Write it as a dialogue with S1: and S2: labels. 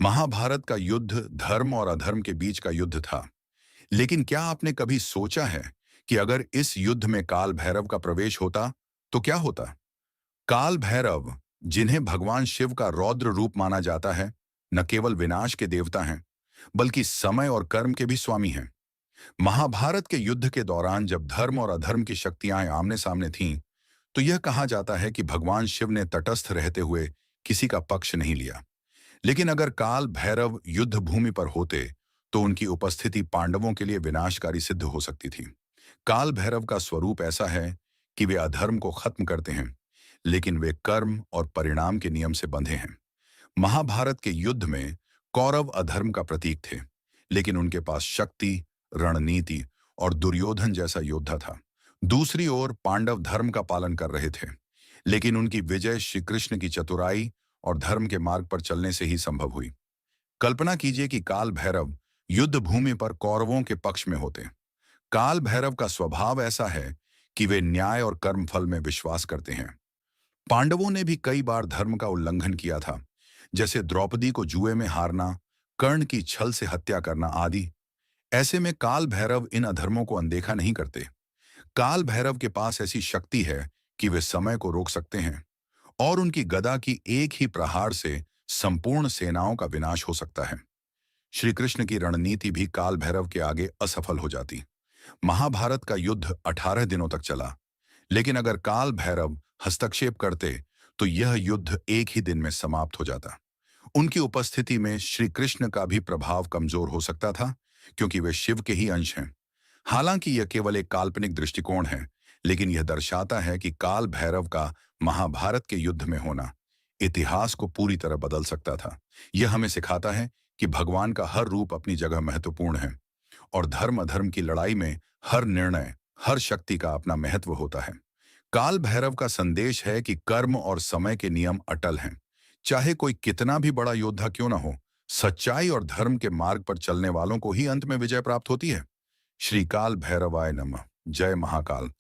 S1: महाभारत का युद्ध धर्म और अधर्म के बीच का युद्ध था। लेकिन क्या आपने कभी सोचा है कि अगर इस युद्ध में काल भैरव का प्रवेश होता तो क्या होता? काल भैरव, जिन्हें भगवान शिव का रौद्र रूप माना जाता है, न केवल विनाश के देवता हैं, बल्कि समय और कर्म के भी स्वामी हैं। महाभारत के युद्ध के दौरान जब धर्म और अधर्म की शक्तियां आमने सामने थीं, तो यह कहा जाता है कि भगवान शिव ने तटस्थ रहते हुए किसी का पक्ष नहीं लिया। लेकिन अगर काल भैरव युद्ध भूमि पर होते तो उनकी उपस्थिति पांडवों के लिए विनाशकारी सिद्ध हो सकती थी। काल भैरव का स्वरूप ऐसा है कि वे अधर्म को खत्म करते हैं, लेकिन वे कर्म और परिणाम के नियम से बंधे हैं। महाभारत के युद्ध में कौरव अधर्म का प्रतीक थे, लेकिन उनके पास शक्ति, रणनीति और दुर्योधन जैसा योद्धा था। दूसरी ओर पांडव धर्म का पालन कर रहे थे, लेकिन उनकी विजय श्री कृष्ण की चतुराई और धर्म के मार्ग पर चलने से ही संभव हुई। कल्पना कीजिए कि काल भैरव युद्ध भूमि पर कौरवों के पक्ष में होते। काल भैरव का स्वभाव ऐसा है कि वे न्याय और कर्म फल में विश्वास करते हैं। पांडवों ने भी कई बार धर्म का उल्लंघन किया था, जैसे द्रौपदी को जुए में हारना, कर्ण की छल से हत्या करना आदि। ऐसे में काल भैरव इन अधर्मों को अनदेखा नहीं करते। काल भैरव के पास ऐसी शक्ति है कि वे समय को रोक सकते हैं और उनकी गदा की एक ही प्रहार से संपूर्ण सेनाओं का विनाश हो सकता है। श्री कृष्ण की रणनीति भी काल भैरव के आगे असफल हो जाती। महाभारत का युद्ध 18 दिनों तक चला, लेकिन अगर काल भैरव हस्तक्षेप करते तो यह युद्ध एक ही दिन में समाप्त हो जाता। उनकी उपस्थिति में श्री कृष्ण का भी प्रभाव कमजोर हो सकता था, क्योंकि वे शिव के ही अंश हैं। हालांकि यह केवल एक काल्पनिक दृष्टिकोण है, लेकिन यह दर्शाता है कि काल भैरव का महाभारत के युद्ध में होना इतिहास को पूरी तरह बदल सकता था। यह हमें सिखाता है कि भगवान का हर रूप अपनी जगह महत्वपूर्ण है और धर्म अधर्म की लड़ाई में हर निर्णय, हर शक्ति का अपना महत्व होता है। काल भैरव का संदेश है कि कर्म और समय के नियम अटल हैं। चाहे कोई कितना भी बड़ा योद्धा क्यों ना हो, सच्चाई और धर्म के मार्ग पर चलने वालों को ही अंत में विजय प्राप्त होती है। श्री काल भैरवाय नमः। जय महाकाल।